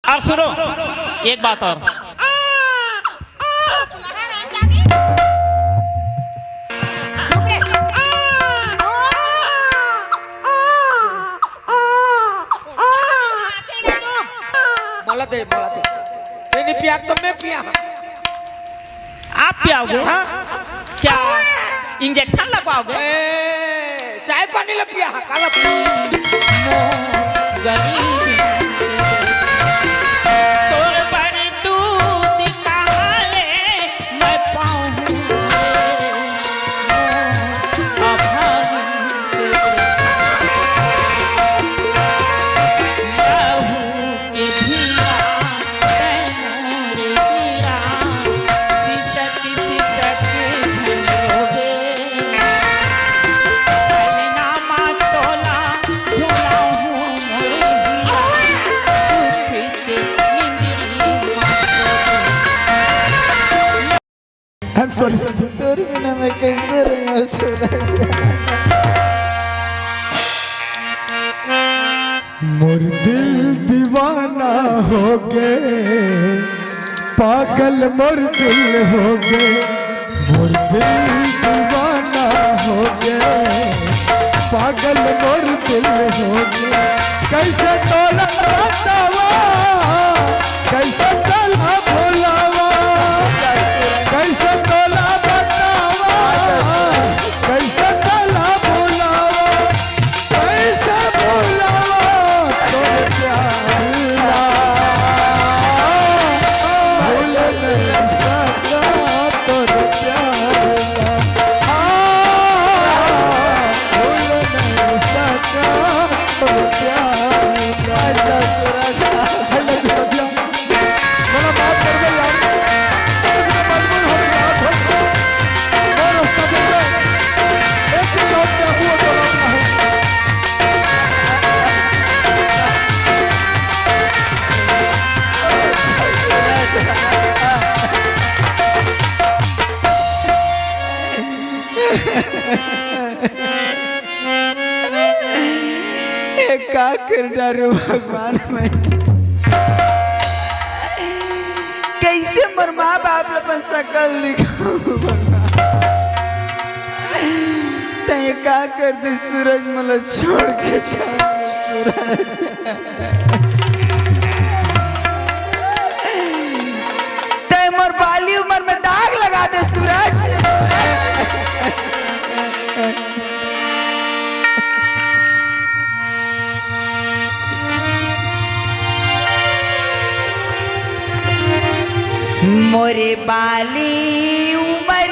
और सुनो एक बात और, बोला दे तेरी पिया तो मैं पिया। आप पियाओगे? हाँ? क्या इंजेक्शन लगवाओगे? चाय पानी ला पिया काला तोर पर दूध काले मैं पाऊं तोरी बिना मैं कैसे रहूं सूरज। मोर दिल दीवाना हो गए, पागल मोर दिल हो गए, मोर दिल दीवाना हो गए, पागल मोर दिल हो गए। कैसे तोला बतावा, कैसे तोला भुलावा, कैसे तोला बतावा, कैसे तोला भुलावा, कैसे भुलावा तोरे प्यारा, भूल नहीं सकता तोरे प्यारा, भूल नहीं सकता तोरे प्यारा। बड़ा बात कर दे यार, मजबूर हो गया और रास्ता दे दे, एक दिन लौट के हुआ तो लौटना है। का कर डारो भगवान में कैसे मर माँ बाप अपन सकल दिखाऊं भगवान। तय का कर दे सूरज मला छोड़ के तय मोर बाली उम्र में दाग लगा दे सूरज। मोरे बाली उमर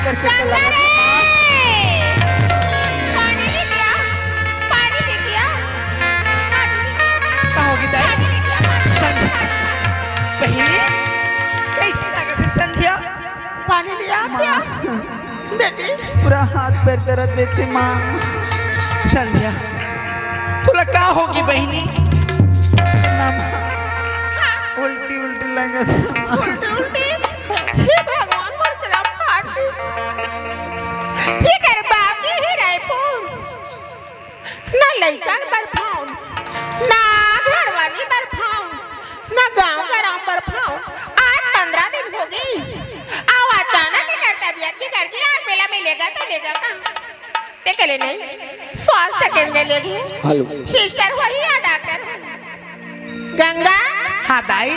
कर चक्कर लगा पानी लेके आ, पानी लेके आ, कहाँ होगी दाई पानी लेके आ, संध्या बहनी कैसी लगा थी संध्या पानी ले आ क्या बेटी? पूरा हाथ पैर दर्द देते माँ संध्या तुला का होगी बहनी ना माँ उल्टी उल्टी लगा था उल्टी उल्टी हे भगवान मोर तेरा फाट ये कर बाप के ही रायपुर ना लइका पर फाउन ना घर वाली पर फाउन ना गांव का पर फाउन आज 15 दिन हो गई आओ अचानक ही कर तबियत की कर दी आज पहला मिलेगा तो लेगा का ते कले नहीं स्वास्थ्य केंद्र ले गए हेलो सिस्टर वही या डॉक्टर गंगा हाँ दाई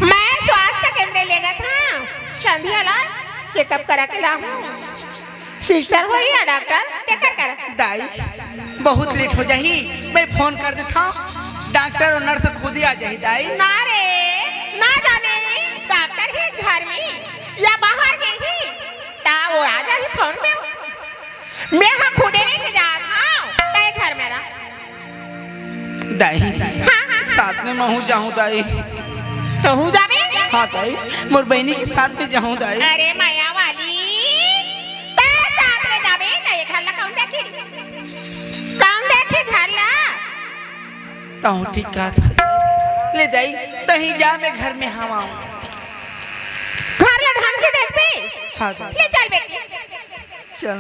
मैं स्वास्थ्य केंद्र ले गया था संध्या लाल चेकअप करा के लाऊं सिस्टर हो या डॉक्टर ते कर दाई बहुत लेट हो जाही मैं फोन कर देता हूँ डॉक्टर और नर्स खुद ही आ जाही दाई ना रे ना जाने डॉक्टर ही घर में या बाहर गई ही ता वो आ जाही फोन पे मैं हाँ खुद ही नहीं जा था ते घर में रहा दाई हाँ। साथ में मैं हूँ जाऊँ दाई तो हूँ जाबे हाँ दाई मोर बहनी के साथ भी जाऊँ दाई अरे माया वाली ते साथ में जाबे ना ये घर ला कौन देखे घर ला ताऊ ठीक कहा था ले दाई तही जा मैं घर में हम आऊँ घर ला ढंग से देख पे हाँ दाई ले चल बेटी चल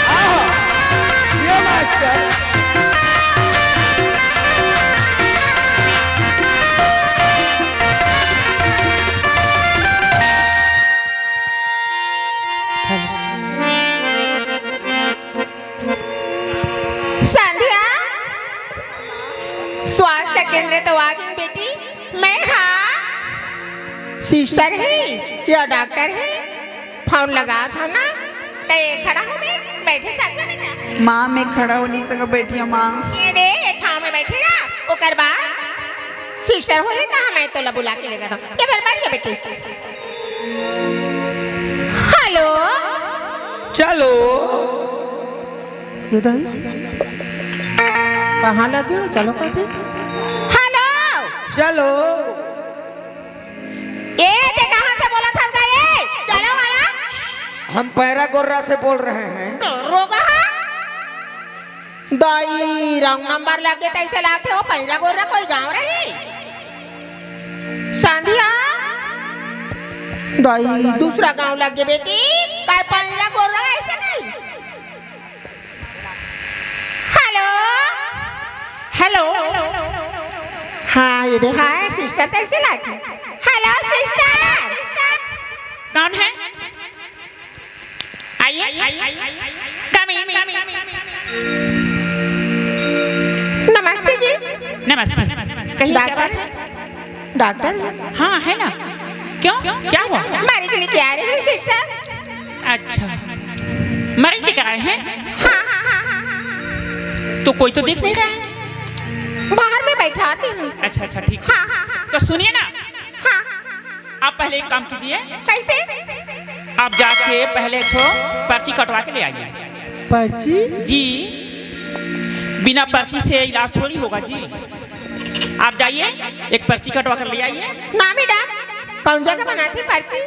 माँ ये मास्टर संध्या स्वास्थ्य केंद्र तो आ गई बेटी मैं हाँ सिस्टर है या डॉक्टर है फोन लगा था ना ते खड़ा हो बे बैठे साथ में बेटा माँ मैं खड़ा हो नहीं सका बैठी हूँ माँ ये दे ये छांव में बैठे रहा ओकर बाद सिस्टर हो ना मैं तो ला बुला के लेगा था ये बेल बैठ जा बेटी हेलो चलो ये दाई कहाँ लगे हो चलो कहते हेलो चलो ये ते कहाँ से बोला था ये चलो वाला हम पैरा गोर्रा से बोल रहे हैं तो रोगा दाई रंग नंबर लगे तैसे लाते हो पहला गोरा कोई गांव रही संध्या दाई दूसरा गांव लगे बेटी काय पहला गोरा ऐसे नहीं हेलो हेलो हाँ ये देखा है सिस्टर तैसे लाती हेलो सिस्टर कौन है आइए कम नमस्ते जी नमस्ते कहिए क्या बात है डॉक्टर हाँ है ना क्यों क्या हुआ हमारी के लिए क्या रही है सिस्टर अच्छा मरीज लेकर आए हैं हाँ हाँ हाँ हाँ हाँ तो कोई तो देख नहीं रहा है बाहर में बैठा आती हूँ अच्छा अच्छा ठीक है हाँ हाँ हाँ तो सुनिए ना हाँ आप पहले एक काम कीजिए कैसे आप जाके पहले एक ठो पर्ची कटवा के ले आइए पर्ची जी बिना पर्ची से इलाज थोड़ी होगा जी आप जाइए एक पर्ची कटवा कर ले आइए ना मैडम कौन जगह बनाती पर्ची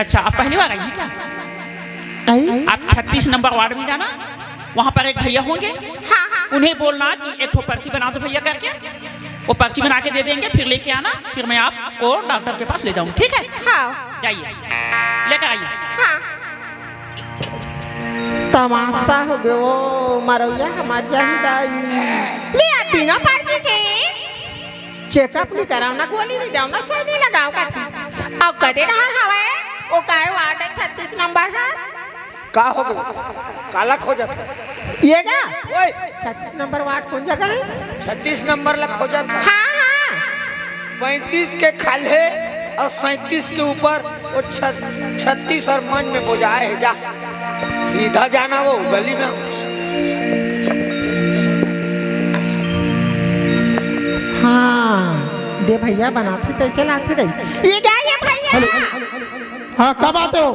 अच्छा आप पहली बार आई हैं क्या आप 36 नंबर वार्ड में जाना वहाँ पर एक भैया होंगे हाँ हाँ उन्हें बोलना कि एक ठो पर्ची बना दो भैया करके वो पर्ची बना के दे देंगे फिर लेके आना फिर मैं आपको डॉक्टर के पास ले जाऊँ ठीक है हाँ जाइए लेकर आइए हाँ तमाशा हो गयो मरैया हमार जाहिदाई ले आप बिना पर्ची के चेकअप नहीं कराओ ना गोली नहीं दाओ ना सुई नहीं लगाओ का और कदे डहर हवे वो काहे वार्ड है 36 नंबर है। का हो गया काला खोजत है ये क्या ओए 36 नंबर वार्ड कौन जगह है? 36 नंबर ला खोजत है हाँ हाँ 35 के खाले और 37 के ऊपर वो 36 और मन में बोझाए है जा सीधा जाना वो गली में हाँ दे भैया बनाते तैसे लाते रही ये क्या ये भैया हाँ कब आते हो?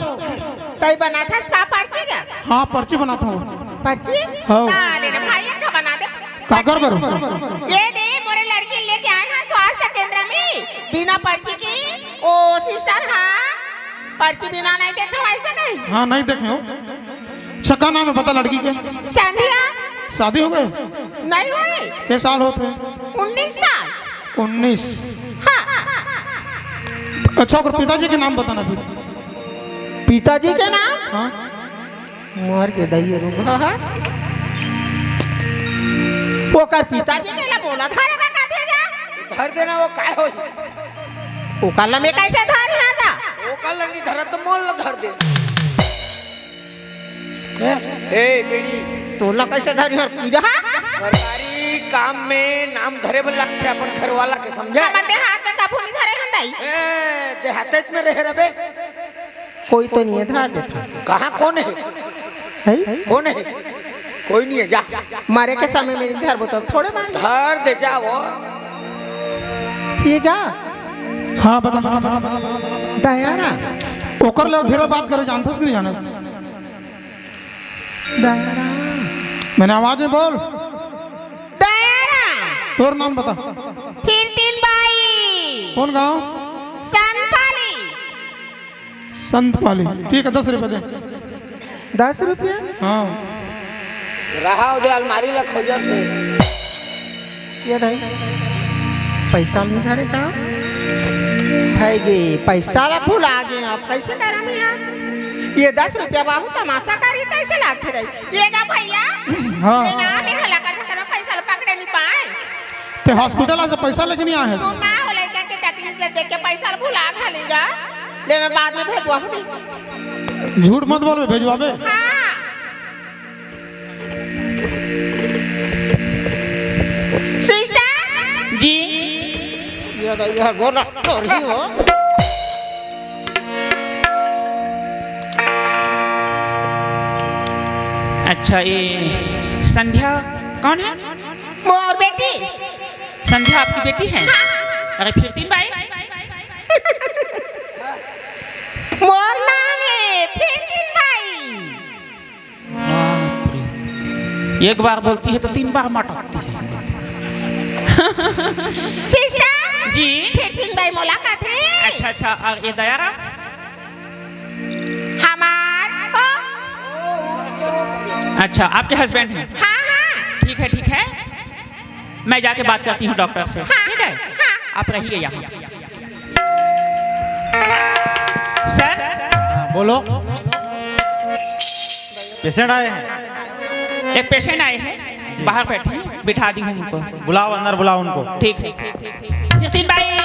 तय बना था इसका पर्ची क्या हाँ पर्ची बनाता हूँ। पर्ची हाँ। लेना भैया का बना दे का कर करो? ये दे मोरे लड़की लेके आए हैं स्वास्थ्य केंद्र में बिना पर्ची की ओ सिस्टर हाँ पर्ची बिना नहीं देखा वैसे नहीं हाँ नहीं देखे हो। अच्छा का नाम है बता लड़की के? संध्या शादी हो गए? नहीं हुई के साल होते? 19 साल 19। हाँ अच्छा और पिताजी के नाम बताना फिर। पिताजी के नाम हाँ मोर के दैये रुका है वो कर पिताजी के ला बोला था रे बेटा देगा धर देना वो काय हो वो कल में कैसे धर रहा था वो कल नहीं धरा तो मोल ला धर दे ए बेड़ी तोला कैसे धर रहा सरकारी काम में नाम धरे वाला लगते अपन घर वाला के समझा हमारे हाथ में कभू नहीं धरे हंदाई ए देहात में रह रबे कोई तो नहीं है धर देता कहाँ कौन है कौन है कोई नहीं है जा मारे के समय में धर बोतो थोड़े बार धर दे जा वो ये क्या हाँ बता। दयारा ओकर ले धीरे बात करे जानथस कि नहीं जानस? दयारा मैंने आवाज में बोल। दयारा तोर नाम बता। फिर 3 बाई कौन गाँव? सनपाली संत पाली। ठीक है 10 रुपए दे। 10 रुपया हाँ रहा उधर अलमारी ला खोजा थे ये नहीं पैसा नहीं धरे का है गे पैसा ला भूल आ गए अब कैसे करा मैं यार ये 10 रुपया बाबू तमाशा करी कैसे लाते रही ये का भैया हाँ। ये ना भी हला करते करो पैसा ला पकड़े नहीं पाए ते हॉस्पिटल से पैसा लेके नहीं आए तू ना हो लड़का के तकलीफ ले देख के पैसा ला भूल आ खालेगा लेना बाद में भेजवा दे झूठ मत बोल भेजवाबे। हां सिस्टर जी ये गोरा और ही हो अच्छा ये संध्या कौन है? मोर बेटी संध्या आपकी बेटी है? अरे फिर 3 बाई मोर नाम है फिर 3 भाई एक बार बोलती है तो 3 बार मटकती है। सिस्टर जी फिर 3 भाई मुलाकात है अच्छा अच्छा और ये दयारा हमार हो अच्छा आपके हस्बैंड हैं? हाँ हाँ ठीक है मैं जाके बात करती हूँ डॉक्टर से। हाँ, ठीक है हाँ। आप रहिए यहाँ। सर बोलो पेशेंट आए हैं? एक पेशेंट आए हैं बाहर बैठे बिठा दी हूँ उनको। बुलाओ अंदर बुलाओ उनको। ठीक है नितिन भाई आइए।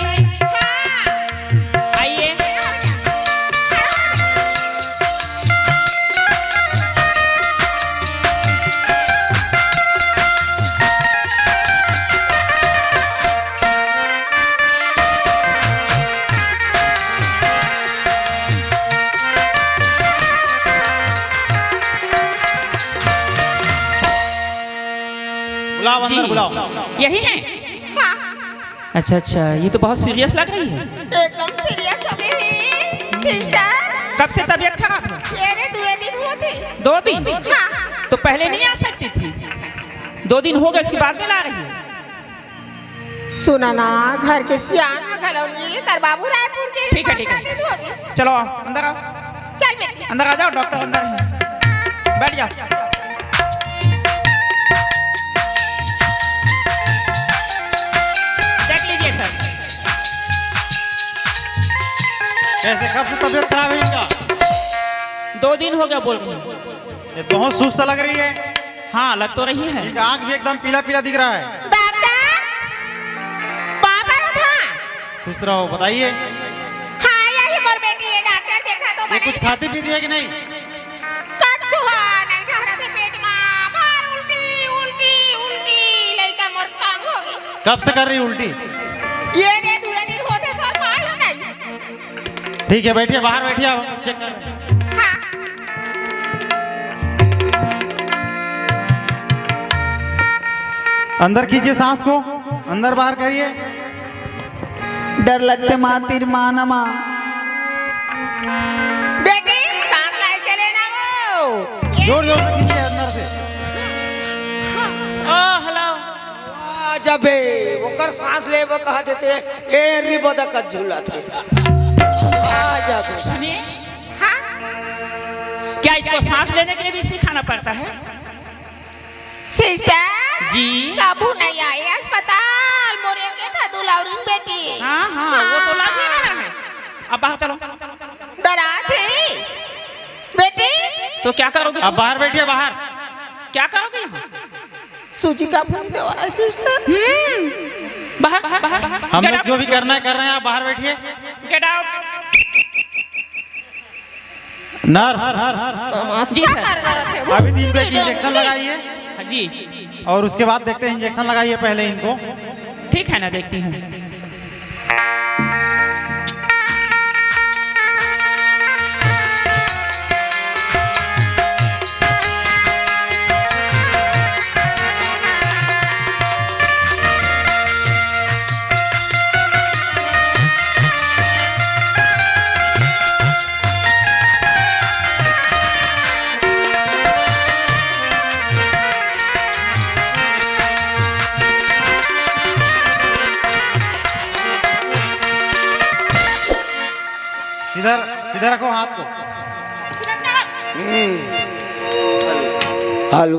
बुलाओ अंदर जी। बुलाओ। यही है? हाँ अच्छा ये तो बहुत सीरियस लग रही है। एकदम सीरियस हो गई सिस्टर कब से तबीयत खराब है? ये रे 2 दिन होते 2 दिन? हाँ तो पहले नहीं आ सकती थी? 2 दिन हो गए उसके बाद में ला रही है? सुना ना घर के सियाना खलौनी कर बाबू रायपुर के ठीक है 15 दिन हो गए चलो आओ अंदर आओ चल बेटी अंदर आ जाओ डॉक्टर अंदर है बैठ जाओ। देख लीजिए सर कैसे कब से तबीयत खराब है इनका? 2 दिन हो गया बोल रही हूँ। ये बहुत सुस्त लग रही है। हाँ लग तो रही है। इनका आंख भी एकदम पीला पीला दिख रहा है। डॉक्टर पापा था खुश रहो बताइए। हाँ यही मोर बेटी है डॉक्टर देखा तो ये कुछ खाती पीती है कि नहीं? कच्छु नहीं ठहरा थे पेट में मार उल्टी उल्टी उल्टी लइका मोर तंग हो गई कब से कर रही उल्टी? ये दे दुए दिन होते सर मालूम नहीं ठीक है बैठिए, बाहर बैठिए, आप चेक कर। हाँ अंदर कीजिए सांस को, अंदर बाहर करिए। डर लगते माँ तीर माँ न माँ। बेटी सांस ऐसे लेना वो जोर जोर से कीजिए अंदर से। ओ हेलो जबे ओकर सांस ले वो कहा देते ए रिबोदा का झूला थे जबे सुनिए, हाँ क्या इसको सांस लेने के लिए भी सिखाना पड़ता है? सिस्टर जी काबू नहीं आए अस्पताल मोरे के था दुलावरिन बेटी हाँ हाँ वो तो लग ही रहा है। अब बाहर चलो। डरा थी बेटी तो क्या करोगे? अब बाहर बैठिए, बाहर। क्या करोगे यहाँ? सूजी का फूल दवा सिस्टर बाहर बाहर बाहर बाहर। हम Get लोग out. जो भी करना है कर रहे हैं, आप बाहर बैठिए। Get out. नर्स जी सर। अभी तो इनको एक इंजेक्शन लगाइए हाँ, जी और उसके बाद देखते हैं। इंजेक्शन लगाइए पहले इनको। ठीक है ना, देखती हूँ। सीधा सीधा रखो हाथ को। हालो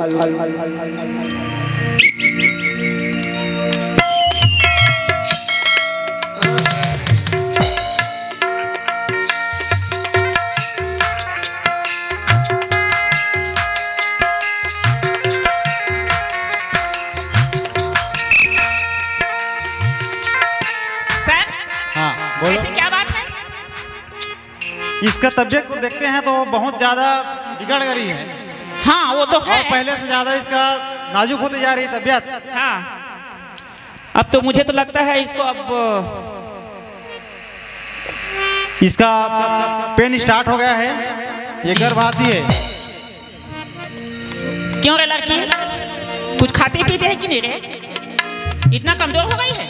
सर हाँ बोलो। ऐसी क्या बात है? इसका तबीयत को देखते हैं तो बहुत ज्यादा बिगड़ गई है हाँ वो तो है। और पहले से ज्यादा इसका नाजुक होती जा रही है तबीयत। हाँ अब तो मुझे तो लगता है इसको अब इसका पेन स्टार्ट हो गया है। ये गर्भवती है। क्यों रे लड़की, कुछ खाती पीते है कि नहीं रे? इतना कमजोर हो गई है?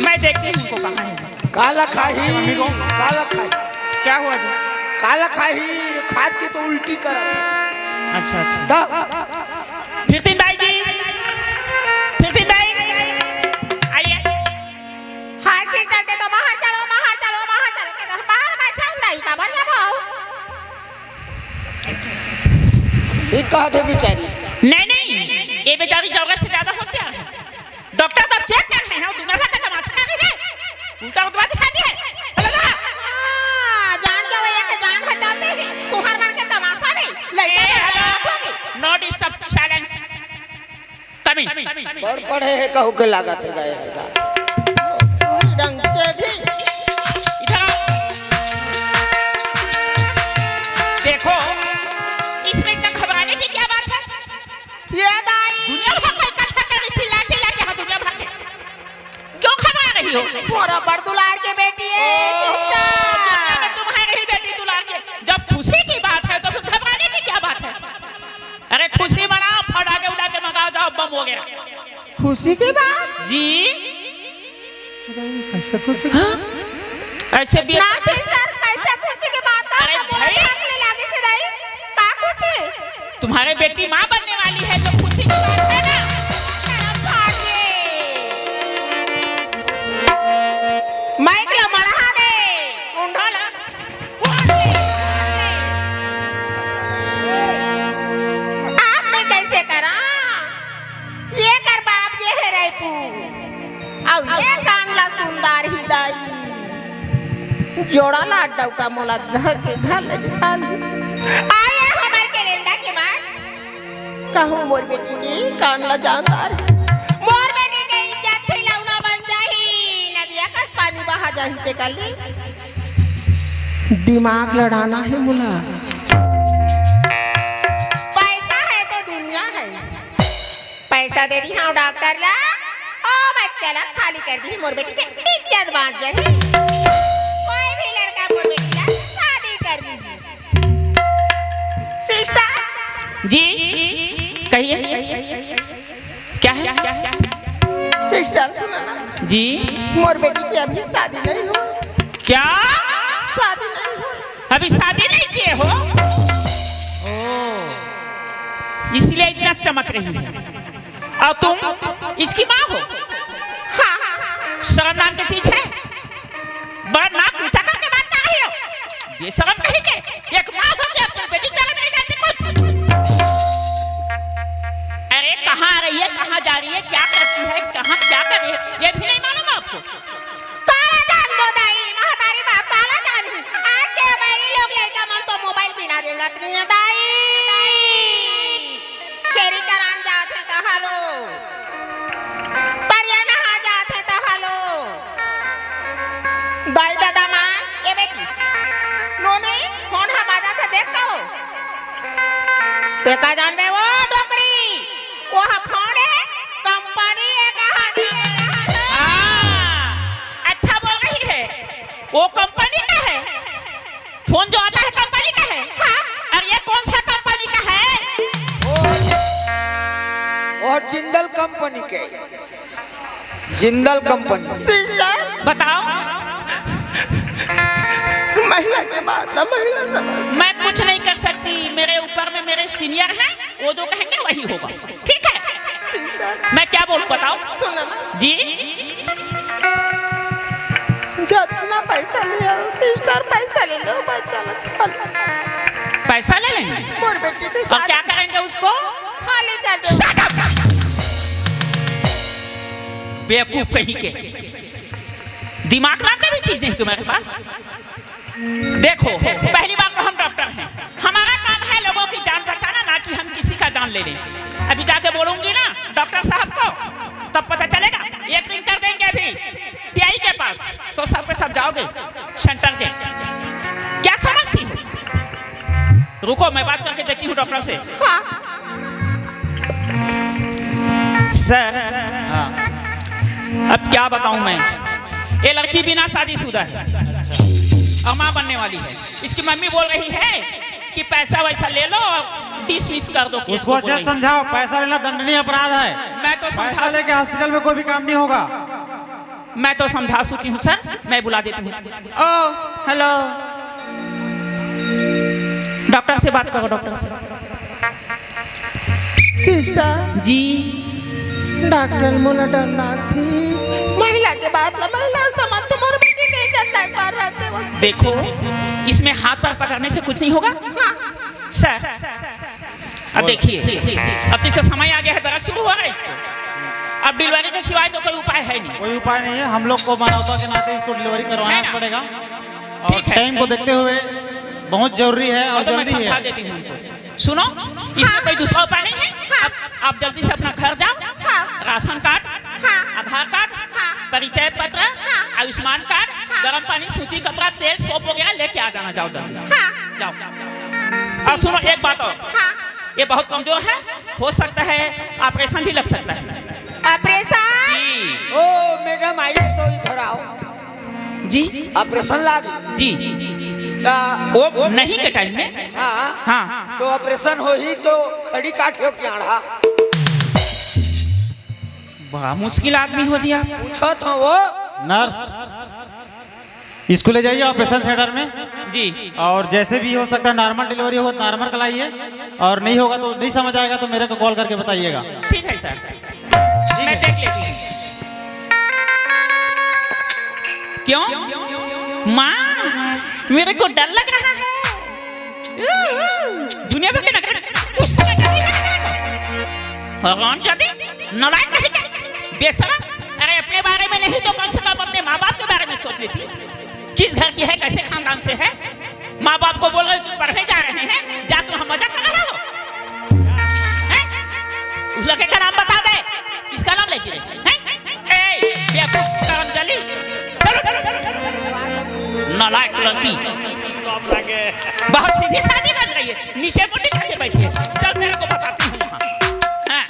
मैं देखती हूँ उनको कहाँ है। काला खाही काला खाही क्या हुआ जी? काला खाही खाद के तो उल्टी करत है अच्छा अच्छा। दा फिरतीन भाई जी, फिरतीन भाई आइए। हाँ सिस्टर दे तो बाहर चलो बाहर चलो बाहर चलो के तो बाहर बैठा नहीं का बढ़िया भाव ठीक कहा थे बेचारी नहीं नहीं, ये बेचारी जरूरत से ज्यादा होशियार है। डॉक्टर तब चेक कर रहे हैं, दुनिया भर का तमाशा कर रही है, उल्टा उल्टा दिखाती है। हाँ, जान के वो एक जान बचाते हैं तुम्हार मन के तमाशा नहीं लइका होगी नो डिस्टर्ब, साइलेंस, कमिंग। पढ़ पढ़े है कहू के लागत है गए हर का सुई रंग चेगी इधर आओ। देखो इसमें इतना घबराने की क्या बात है? ये दाई दुनिया भर का इकट्ठा कर चिल्ला चिल्ला के, हाँ दुनिया भर के क्यों घबरा रही हो? मोरा बड़ दुलार के बेटी है सिस्टर तुम्हारी ही बेटी दुलार के। जब खुशी की बात है तो फिर घबराने की क्या बात है? अरे खुशी मनाओ, फटाके उड़ा के मंगाओ, जाओ बम हो गया खुशी की बात जी। ऐसे खुशी ऐसे भी ना सिस्टर कैसे खुशी की बात कर अरे बोले भाई। अगले लागे से दाई का खुशी तुम्हारे बेटी माँ बनने वाली है तो खुशी की बात है ना। माइक ला बढ़ा दे उंडा ला आप मैं कैसे करा ये कर बाप ये है रायपुर और ये कानला सुंदर ही दाई जोड़ा ला डौका मोला धर के घर ले निकाल आए हमार कैलेंडर के बाद कहूँ मोर बेटी की कानला जानदार मोर बेटी के इज्जत खिलौना बन जाही नदिया कस पानी बहा जाही ते कली दिमाग लड़ाना है मुला। पैसा है तो दुनिया है। पैसा दे दी हाँ डॉक्टर ला ओ बच्चा ला खाली कर दी मोर बेटी के इज्जत बांध जाए। कोई भी लड़का मोर बेटी ला शादी कर दी। सिस्टर जी कहिए क्या है? सिस्टर सुनो ना जी मोर बेटी की अभी शादी नहीं हुई। क्या शादी नहीं हुई। अभी शादी नहीं किए हो? इसलिए इतना चमक रही है। और तुम इसकी माँ हो? हाँ शर्म नाम की चीज है? बड़ा नाक ऊंचा करके बात कर रही हो। बेशरम कहीं के एक माँ हो क्या तुम बेटी के बारे में नहीं जानती कुछ? अरे कहाँ आ रही है, कहाँ जा रही है, क्या करती है, कहाँ क्या कर रही है, ये भी नहीं मालूम आपको? काला जान मोदाई महतारी बाप काला जान आज के हमारी लोग लड़का मन तो मोबाइल बिना रेंगत नहीं है दाई। शेरी चरान जात है तो हलो तरिया नहा जात है तो हलो दाई दादा माँ ये बेटी नो नहीं फोन हम आजा था देखता हो देखा जान बे वो डोकरी वो फोन है कंपनी है कहाँ से अच्छा बोल रही है। वो कंपनी का है? फोन जो आता है कंपनी का है? हाँ। और ये कौन सा कंपनी का है? और जिंदल कंपनी के, जिंदल कंपनी। सिस्टर बताओ। महिला के बाद ना महिला समझ मैं कुछ नहीं कर सकती, मेरे ऊपर में मेरे सीनियर हैं, वो जो कहेंगे वही होगा। ठीक है? सिस्टर मैं क्या बोलूं बताओ? सुनो ना जी जितना पैसा लिया सिस्टर पैसा ले लो बच्चा लगा पैसा ले लेंगे मोर बेटी के और साथ क्या करेंगे उसको? खाली कर दो। Shut up! बेवकूफ कहीं के, दिमाग नाम का भी चीज नहीं तुम्हारे पास। देखो पहली बात तो हम डॉक्टर हैं, हमारा काम है लोगों की जान बचाना, ना कि हम किसी का जान ले लें। अभी जाके बोलूंगी ना डॉक्टर साहब को तब पता चलेगा। एक दिन कर देंगे अभी टीआई के पास तो सब पे सब जाओगे सेंटर के। क्या समझती हो? रुको मैं बात करके देखती हूँ डॉक्टर से। हाँ सर अब क्या बताऊं मैं, ये लड़की बिना शादीशुदा है और माँ बनने वाली है। इसकी मम्मी बोल रही है कि पैसा वैसा ले लो और डिसमिस कर दो केस उसको को, अच्छे बोल से रही। समझाओ, पैसा लेना दंडनीय अपराध है। मैं तो पैसा समझा लेके हॉस्पिटल में कोई भी काम नहीं होगा। मैं तो समझा चुकी हूँ सर, मैं बुला देती हूँ। ओ हेलो डॉक्टर से बात करो, डॉक्टर से। सिस्टर जी डॉक्टर मोला डर लागती महिला के बाद ला महिला समझ मोर बेटी के इज्जत लायक कर रहते बस। देखो इसमें हाथ पर पकड़ने से कुछ नहीं होगा। हाँ सर अब देखिए अब तक तो समय आ गया है, दर्द शुरू हो रहा है इसको। अब डिलीवरी के सिवाय तो कोई उपाय है नहीं। कोई उपाय नहीं है, हम लोग को मानवता के नाते इसको डिलीवरी है करवाना ना? पड़ेगा और ठीक है। टाइम को देखते हुए बहुत जरूरी है और तो मैं जल्दी समझा है। देती हूँ उनको। सुनो इसमें कोई दूसरा उपाय नहीं है। अब आप जल्दी से अपना घर जाओ, राशन कार्ड, आधार कार्ड, परिचय पत्र, आयुष्मान कार्ड, गर्म पानी, सूती कपड़ा, तेल, सोप वगैरह लेके आ जाना। जाओ जल्दी जाओ। और सुनो एक बात और, ये बहुत कमजोर है, हो सकता है ऑपरेशन भी लग सकता है। ऑपरेशन जी ओ मैडम आइए तो इधर आओ, जी ऑपरेशन लाग जी ता वो नहीं के टाइम में। हाँ हाँ तो ऑपरेशन हो ही तो खड़ी काट हो क्याड़ा बड़ा मुश्किल आदमी हो दिया। पूछो तो वो नर्स इसको ले जाइए ऑपरेशन थिएटर में जी और जैसे भी हो सकता है नॉर्मल डिलीवरी होगा तो नॉर्मल कराइए और नहीं होगा तो नहीं समझ आएगा तो मेरे को कॉल करके बताइएगा। ठीक है सर, मैं देख लेती हूँ। क्यों माँ मेरे को डर लग रहा है। दुनिया भर के नखरे उस समय भगवान जाते नालायक नहीं क्या बेशरम। अरे अपने बारे में नहीं तो कम से कम अपने माँ बाप के बारे में सोच लेती। किस घर की है, कैसे खानदान से है। माँ बाप को बोल रहे तुम पढ़ने जा रहे हैं, जाकर हम मजा कर रहे हो। हैं? उस लड़के का नाम बता दे, किसका नाम लेके नालायक लड़की। बहुत सीधी सादी बन रही है, नीचे मुट्ठी करके बैठी है। चल तेरे को बताती हूँ वहाँ। हाँ।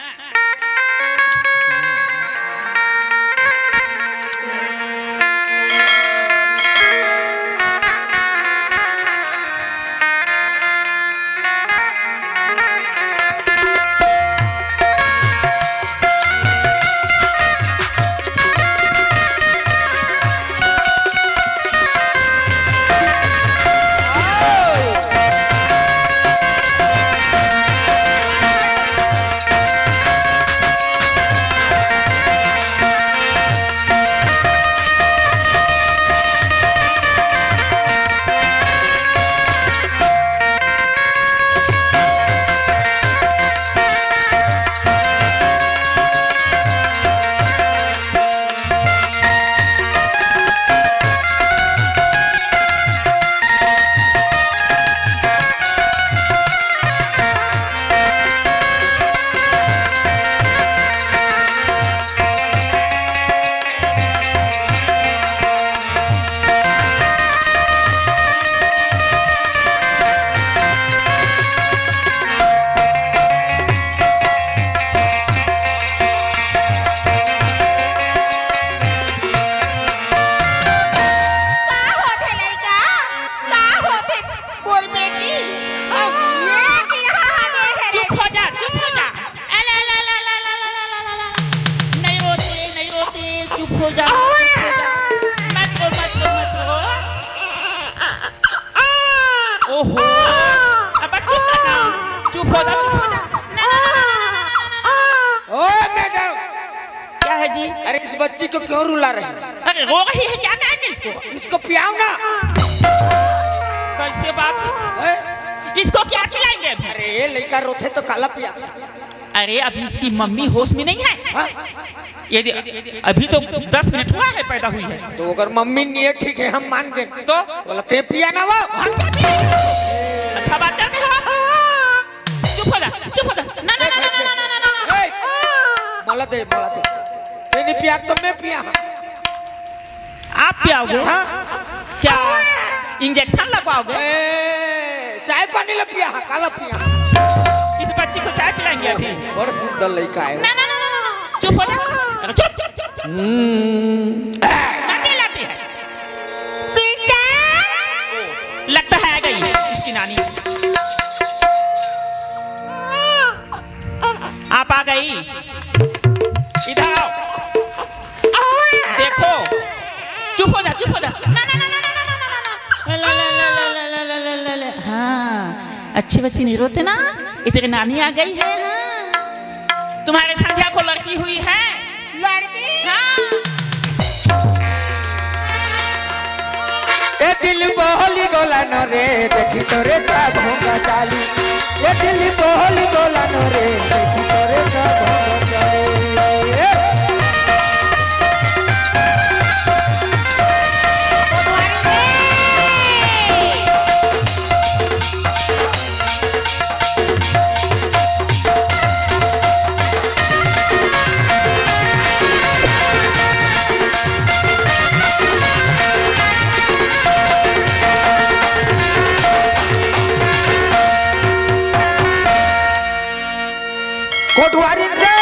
ओहो, अब चुप करना, चुप हो जा, चुप हो जा। ओए मैडम, क्या है जी? अरे इस बच्ची को क्यों रुला रहे हैं? अरे रो रही है, क्या करेंगे इसको? इसको पियाओ ना। कैसे बात? इसको क्या खिलाएंगे अभी? अरे ये लड़का रोते तो काला पिया था। अरे अभी इसकी मम्मी होश में नहीं है। ये अभी तो 10 मिनट हुआ है पैदा हुई है। तो अगर मम्मी नहीं है ठीक है हम मान गए, तो बोला ते पिया ना वो। अच्छा बात करते हो आप? चुप हो जा, चुप हो जा। ना ना ना ना ना ना ना ना। मला दे ते नहीं पिया तो मैं पिया। आप पियाओगे? हाँ? क्या इंजेक्शन लगवाओगे? चाय पानी ला पिया, काला पिया। इस बच्ची को चाय पिलाएंगे अभी? बड़ा सुंदर लड़का है। ना ना ना ना ना, चुप हो जा। अरे चुप चुप चुप। ना चिल्लाती है। सिस्टर, लगता है आ गई इसकी नानी। आप आ गई? इधर आओ। देखो, चुप हो जा, चुप हो जा। ना ना ना ना ना ना ना ना ना। ला ला ला ला ला ला ला ला ला। हाँ, अच्छी बच्ची नहीं रोते ना। इतनी नानी आ गई है। हाँ, तुम्हारे संध्या को लड़की हुई है। लड़की? हाँ। ए दिल बोली गोला न रे, देखी तोरे साथ होगा चाली। ए दिल बोली गोला न रे, देखी तोरे साथ होगा चाली। कोटवारी रे,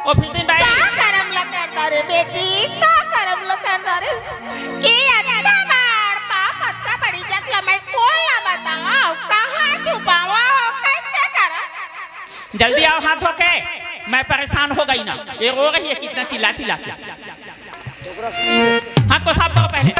ओ फिर दिन भाई क्या करम ल करता रे बेटी, क्या करम ल करता रे? कि अच्छा बार पाप अच्छा बड़ी जतला मैं कौन ना बतावा, कहाँ छुपावा, कैसे करा? जल्दी आओ हाथ धो के। मैं परेशान हो गई ना, ये रो रही है कितना चिल्ला चिल्ला के। हाथ को साफ करो पहले।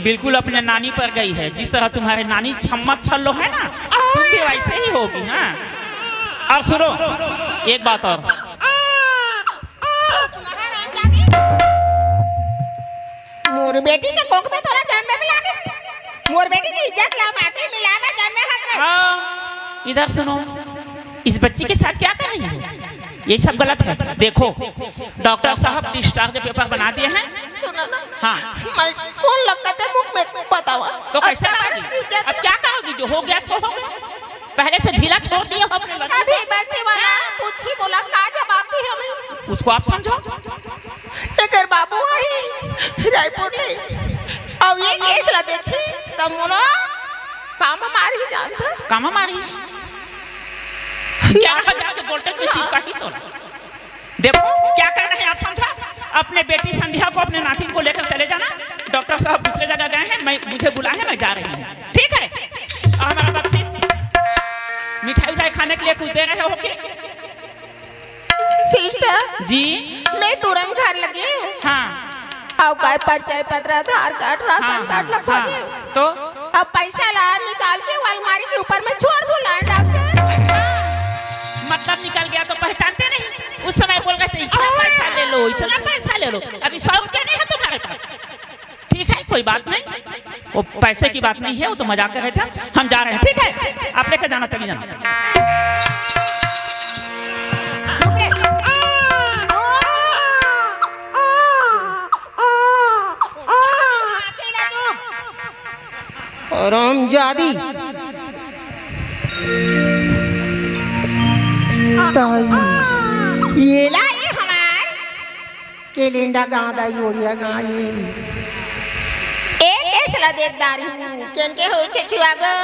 बिल्कुल अपने नानी पर गई है। जिस तरह तुम्हारे नानी छम्मक छल्लो है ना, तुम भी वैसे ही होगी। हाँ, और सुनो एक बात और, मोर बेटी के कोख में थोड़ा जान में मिला दे। मोर बेटी की इज्जत ला माटी मिला में जान में हक रहे। हाँ, इधर सुनो, इस बच्ची के साथ क्या कर रही हो? ये सब गलत है। देखो डॉक्टर साहब डिस्चार्ज पेपर बना दिए हैं। सुनो ना, हाँ मैं कौन लगता है मुख में बतावा तो कैसे कहोगी? अब क्या कहोगी? जो हो गया सो हो गया। पहले से ढीला छोड़ दिए हो अपने लड़के अभी बस ये वाला कुछ ही बोला, का जवाब दी हमें? को। उसको आप समझो। एकर बाबू आई रायपुर ले, अब ये केस ला देखी तब बोला काम मारी जानता। काम मारी क्या जाके वोल्टेज में चिपका ही तो। देखो क्या करना है आप समझा। अपने बेटी संध्या को अपने नातिन को लेकर चले जाना। डॉक्टर साहब दूसरे जगह गए हैं, मैं मुझे बुलाए हैं, मैं जा रही हूँ। ठीक है? और हमारा बख्शीश मिठाई उठाई खाने के लिए कुछ दे रहे हो क्या? सिस्टर जी मैं तुरंत घर लगी हूँ। हाँ अब काय परिचय पत्र, आधार कार्ड, राशन कार्ड लगवा दी। तो अब पैसा ला निकाल के वो अलमारी के ऊपर में छोड़ बुलाए डॉक्टर। मतलब निकल गया तो पहचानते नहीं। उस समय बोल रहे थे इतना पैसा ले लो, इतना पैसा ले लो। अभी 100 रुपया नहीं है तुम्हारे पास। ठीक है कोई बात नहीं, वो पैसे की बात नहीं है, वो तो मजाक कर रहे थे। हम जा रहे हैं। ठीक है आप लेकर जाना, चली जाना। रामजादी ये ला ये हमार केलेंडा गाँव दा योड़िया गाँव ये एक केसला देखदारी हूँ केन के हो छे छुआगो।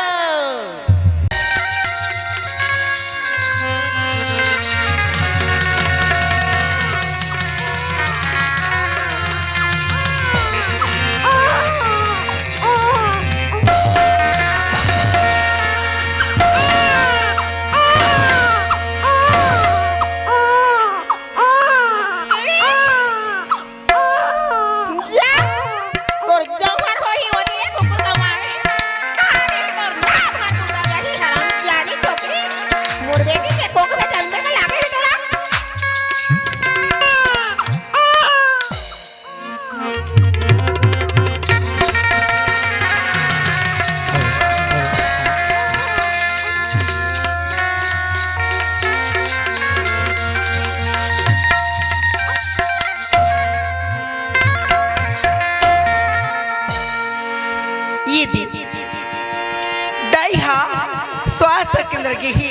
स्वास्थ्य केंद्र की ही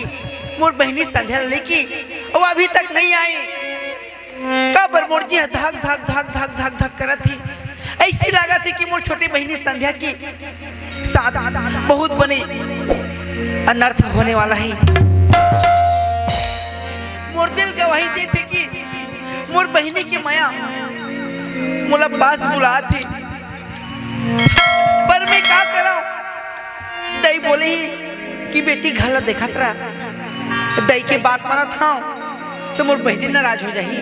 मोर बहनी संध्या लेकी वो अभी तक नहीं आई। कब मोर जी धक धक धक धक धक धक करत थी। ऐसी लगा थी कि मोर छोटी बहनी संध्या की साथ बहुत बने अनर्थ होने वाला है। मोर दिल गवाही दी थी कि मोर बहनी की माया मोला पास बुला थी, पर मैं क्या करा। दई बोले ही कि बेटी घर देखत रहा। दई के बात माना था तो मोर बहनी नाराज हो जाही।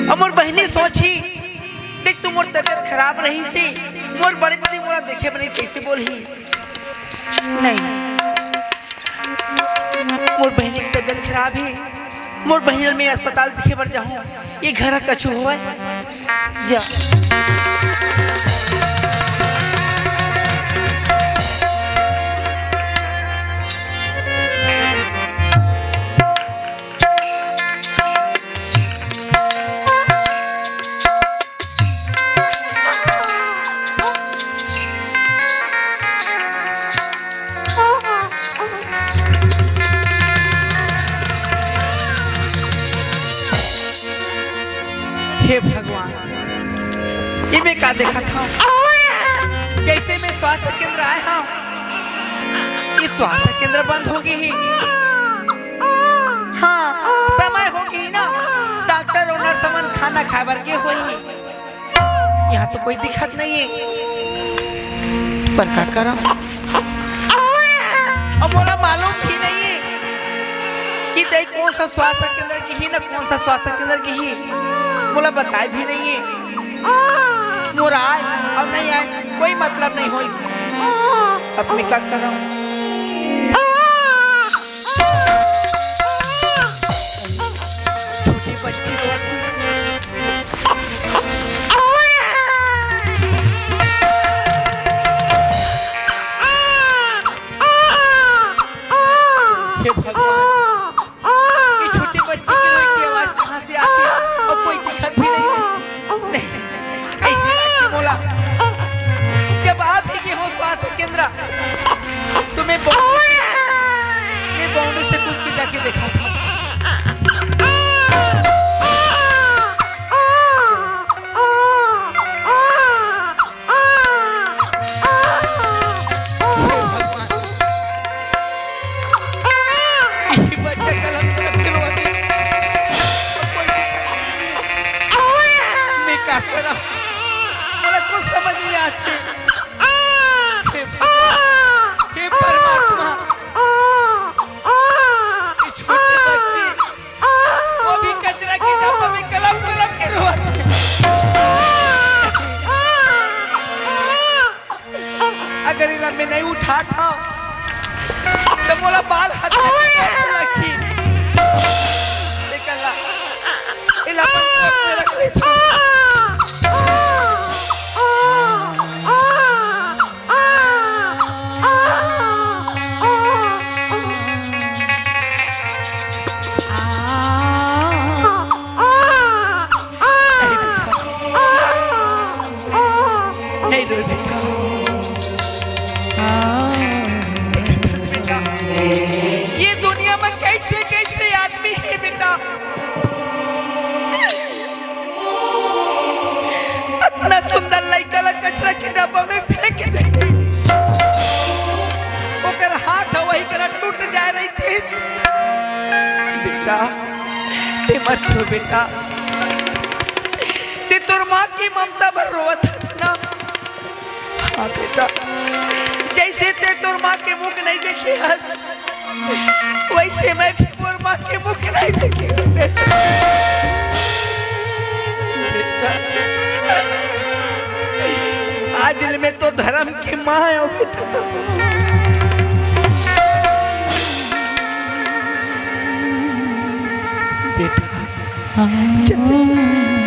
और मोर बहनी सोची देख तू मोर तबियत खराब रही से मोर बड़े दीदी मोरा देखे बनी कैसे बोली नहीं। मोर बहनी की तबियत खराब है, मोर बहनी में अस्पताल दिखे पर जाऊँ। ये घर कछु हुआ जा। हे भगवान, ये मैं क्या देखा था। जैसे मैं स्वास्थ्य केंद्र आया हूँ, इस स्वास्थ्य केंद्र बंद होगी ही। हाँ समय होगी ना, डॉक्टर और नर्स मन खाना खाबर के होई। यहाँ तो कोई दिक्कत नहीं है, पर क्या करो। अब बोला मालूम ही नहीं है कि दे कौन सा स्वास्थ्य केंद्र की ही ना कौन सा स्वास्थ्य केंद्र की ही। बोला बताए भी नहीं है। मोर आए और नहीं आए कोई मतलब नहीं हो। अब मैं क्या कर रहा हूँ। छोटी बच्ची हे भगवान, ये छोटी बच्ची की करा मुझे कुछ समझ नहीं आती। हे परमात्मा, ये छोटे बच्चे वो भी कचरा के डब्बा में कलम कलम के रोते। अगर इला मैं नहीं उठा था तो मोला बाल हाथ में रखी निकला इला पर रख ले था। नहीं रो बेटा, ये दुनिया में कैसे कैसे आदमी है बेटा, इतना सुंदर लड़का ला कचरा के डब्बा में फेंक दे, ओकर हाथ वही करा टूट जा रही थी। बेटा ते मत रो बेटा, ते तोर माँ की ममता भर रोवत हंसना। हाँ बेटा, जैसे ते तोर माँ के मुख नहीं देखी हंस, वैसे मैं भी मोर माँ के मुख नहीं देखी बेटा। आज में तो धर्म की माँ है बेटा। बेटा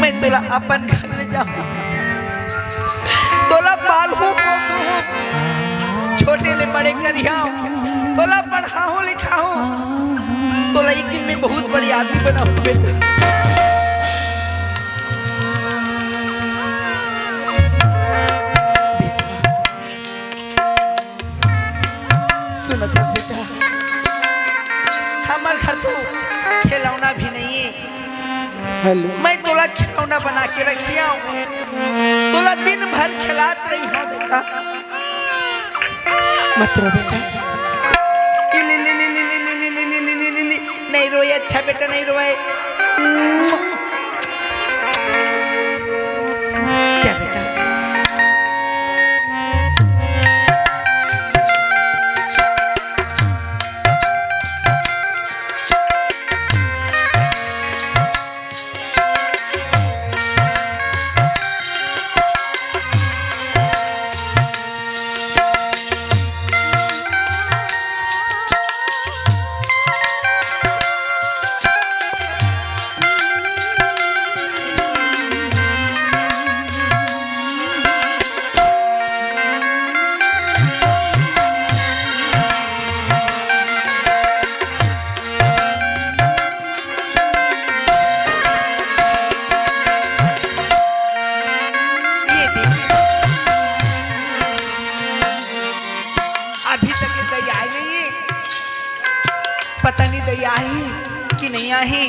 मैं तोला अपन घर ले जाऊँ, तोला पालहूँ पोसूँ, छोटे ले बड़े करियाँ, तोला पढ़ाऊँ लिखाऊँ, तोला एक दिन में बहुत बड़ी आदमी बनाऊँ बेटा। सुनो बेटा, हमारे घर तो खिलौना भी नहीं है। मैं तोला खिलौना बना के रखिया, तोला दिन भर खिलात रही हूँ बेटा। मत रो बेटा, नहीं रोए, अच्छा बेटा नहीं रोए। क्या बेटा, पता नहीं दया आई कि नहीं आई।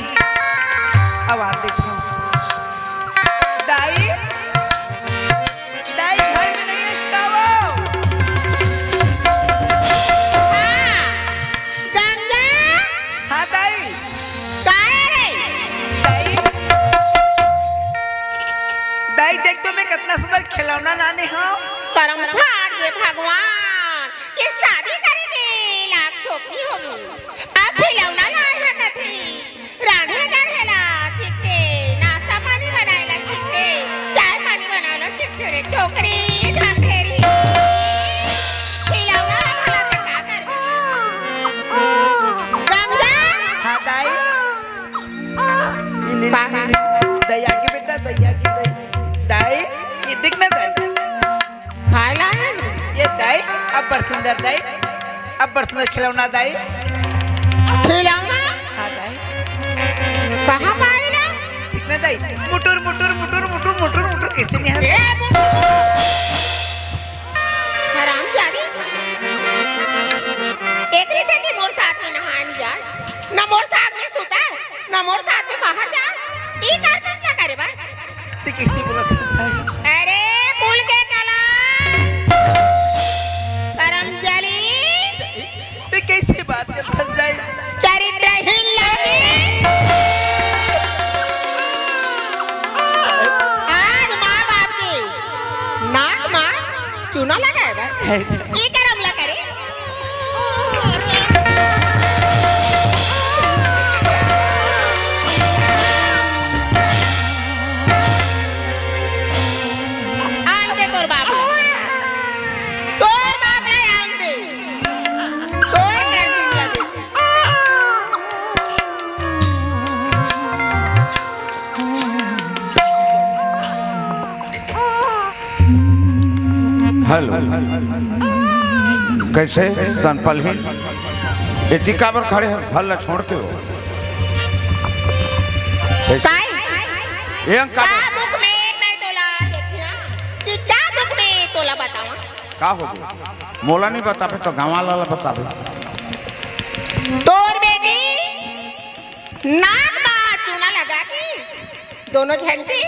अब आप देखो दाई, दाई घर में नहीं है क्या वो? हाँ, गंगा। हाँ दाई, दाई, दाई देख तो मैं कितना सुंदर खिलौना लाने हाँ। करम फाड़ दे भगवान, ये शादी करेंगे लाख छोकरी होगी। अब खिलौना लाए हैं कथी, राधे गढ़ेला सीखते, नाश्ता पानी बनाएला सीखते, चाय पानी बनाएला सीखते रे छोकरी ढंढेरी। खिलौना भला तो क्या करबे? गंगा। हाँ दाई, दया की बेटा, दया की दाई, दाई ये दिखना दाई, खाए लाए ये दाई अब बड़ सुंदर दाई, अब बड़ सुंदर खिलौना दाई। खिलौना हाँ दाई, कहाँ पाएला? दिखना दाई, मुटुर मुटुर मुटुर मुटुर मुटुर मुटुर कैसे नहीं ए है? हरामजादी, एकरी से की मोर साथ में नहान जास, न मोर साथ में सुतास, न मोर साथ में बाहर जास। ई कर कटला करे बा? ते कैसे बोलत हस दाई? अरे पुल के कला करमजली, ते कैसे बात करत हस दाई? चरित्रहीन लड़की। आज चूना लगाए बा ई करम ला करे आन दे तोर बाप रे आन दे तोर कर दिन लगे हेलो कैसे सनपल ही इतनी काबर खड़े हैं भल छोड़ के हो कैसे? काय ये अंक का मुख में मैं तोला देखिया कि का मुख में तोला बतावा का हो गया मोला नहीं बताबे तो गाँव वाला बताबे तोर बेटी नाक बा चूना लगा के दोनों जन की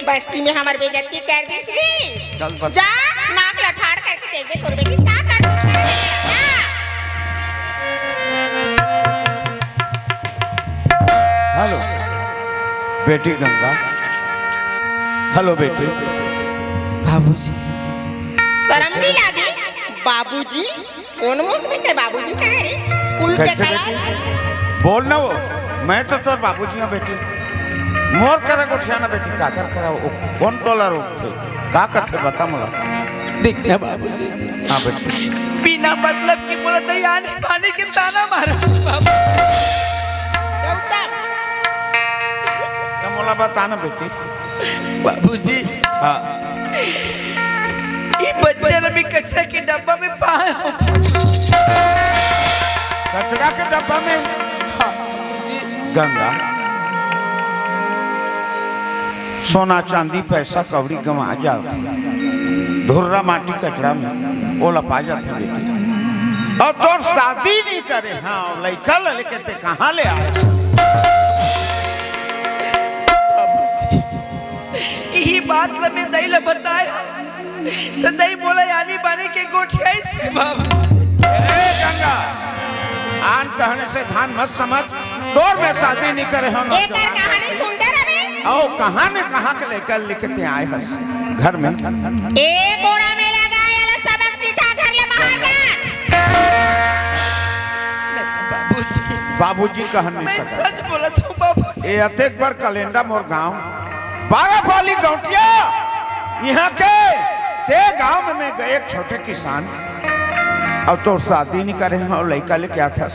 बस्ती में हमार बेइज्जती कर दी श्री चल बता। जा नाक लठाड़ करके देख बे तोर बेटी का कर दी हेलो बेटी गंगा हेलो बेटी बाबूजी शर्म भी लागे बाबूजी कौन मुंह में के बाबूजी कहे रे उल्टे कैसे कहे बेटी बोल ना वो मैं तो तोर बाबूजी हूँ बेटी मोर करे उठिया ना बेटी का कर करा वो कौन टोला रोक थे का करते बता मोला देखना बाबूजी हाँ बेटी बिना मतलब की बोला दयाने पानी के ताना मारा बाबू गौतम तो मोला बता ना बेटी बाबूजी हाँ ये बच्चे में कचरा के डब्बा में पाया हूँ। कचरा के डब्बा में गंगा सोना चांदी पैसा कौड़ी गंवा जाती धुर्रा माटी कचरा में वो लपा जाती बेटी और तोर शादी नहीं करे हाँ लड़का लेके ते कहाँ ले आए यही बात मैं दही ला बताया तो दही बोला यानी बानी के गोठिया से बाबू ए गंगा आन कहने से धान मत समझ तोर में शादी नहीं करे हम एक और कहानी सुनते रहे ओ कहाँ में कहाँ के लेकर लिखते आए हस घर में ए बोड़ा में लगाया सबक सिखा घर ले बाहर का बाबूजी बाबूजी कह नहीं मैं सका सच बोला था बाबूजी ये अतेक बार कैलेंडर मोर गांव 12 वाली गौटिया यहाँ के ते गांव में मैं गए एक छोटे किसान और तो शादी नहीं करे हैं और लड़का ले क्या था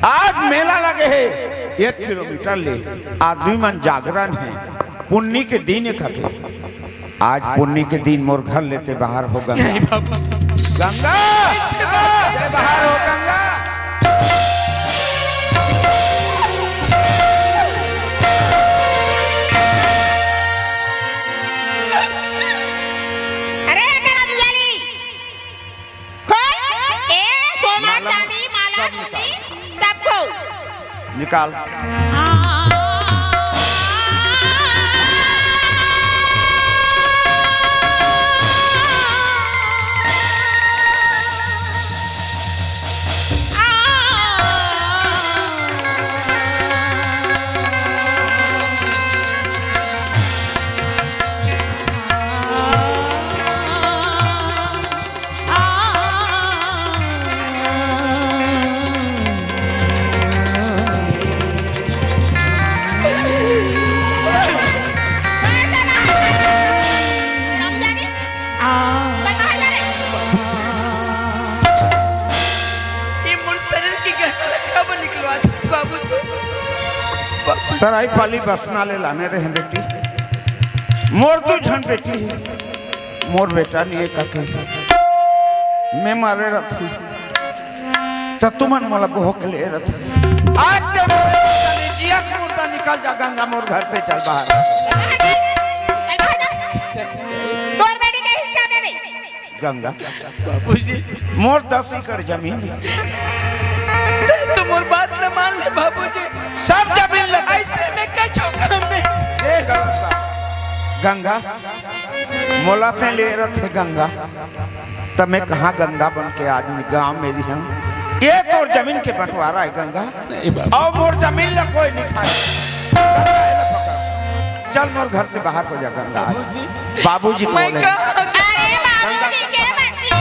आज मेला लगे है 1 किलोमीटर ले आदमी मन जागरण है पुण्य के दिन खके आज पुण्य के दिन मोर घर लेते बाहर हो गंगा गंगा बाहर हो गंगा अरे करम जाली खोल ए सोना चांदी माला मुंदी सब खो निकाल करम जाली कल बाहर जा रे ये मुझ शरीर की गहना कब निकलवा था बाबू सराई पाली बसना ले लाने रहे बेटी मोर तू झन बेटी है मोर बेटा नहीं काके मैं मारे रथी तो तुमन मला भोक ले रथी आज ते मोरे तनी जिया मुर्दा निकल जा गंगा मोर घर से चल बाहर कल बाहर जा तोर बेटी का हिस्सा दे दे गंगा बाबूजी मोर 10 एकड़ जमीन है तो मोर बात न मान ले बाबूजी सब जमीन लगा ऐसे में का चौका में ये गलत बात गंगा मोला ते ले रथे गंगा तब मैं कहाँ गंगा बन के आज गांव में रही हूँ ये तो जमीन के बंटवारा है गंगा और मोर जमीन ला कोई नहीं खाए चल मोर घर से बाहर हो जा गंगा बाबूजी को मैं बोले। कहा अरे बाबूजी के बच्ची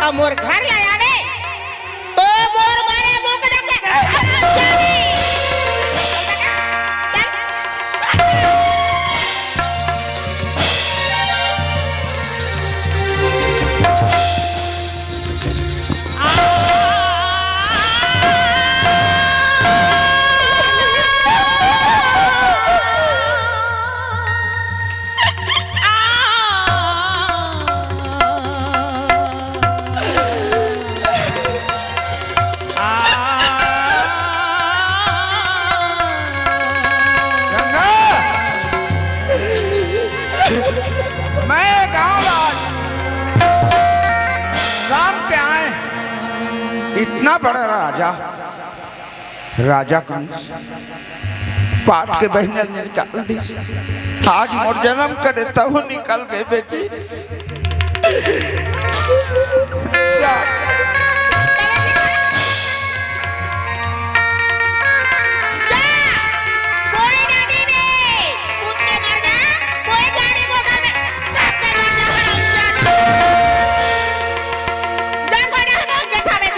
और मोर घर ले आवे तो मोर मारे मुंह के देख ले गंगा मैं गांव राज शाम के आए इतना बड़ा राजा राजा कंस पाट के बहने निकाल दी आज मोर जन्म करे तब निकल गए बेटी जा। कोई नदी में कूद के मर जा कोई गाड़ी मोटर में सबसे मर जा जा कोई ना देखा में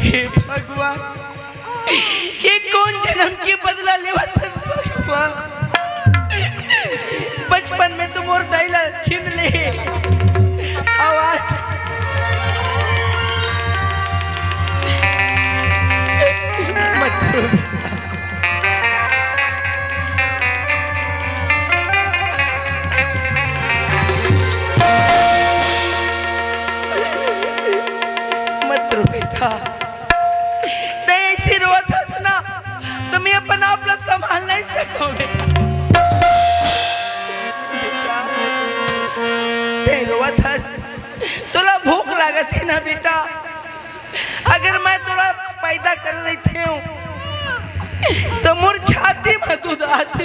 हे भगवान ये कौन जन्म के बदला लेवा था भगवान। बचपन में तो मोर दैला छीन ले आवाज मत रो। मत रो बेटा ऐसी रोत हंसना तो मैं अपना आपला संभाल नहीं सकूं बेटा ते रोत हंस तोला भूख लागत है ना बेटा अगर मैं तोला पैदा कर रही थी तो मोर छाती में दूध आती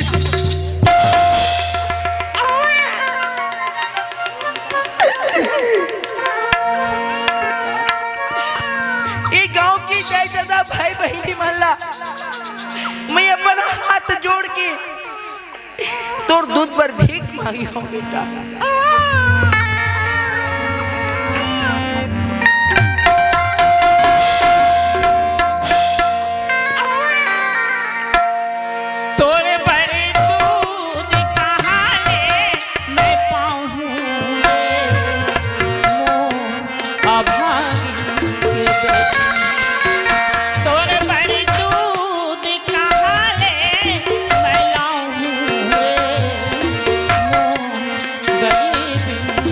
ये गांव की जय दादा भाई बहनी महल्ला मैं अपना हाथ जोड़ के तोर दूध पर भीख मांगी हूँ बेटा। तोरे बड़े दूध कहाँ ले मैं पाऊँ अभागी के बेटी। तोरे बड़े दूध कहाँ ले मैं लाऊँ गरीब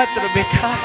मत रो बेटा।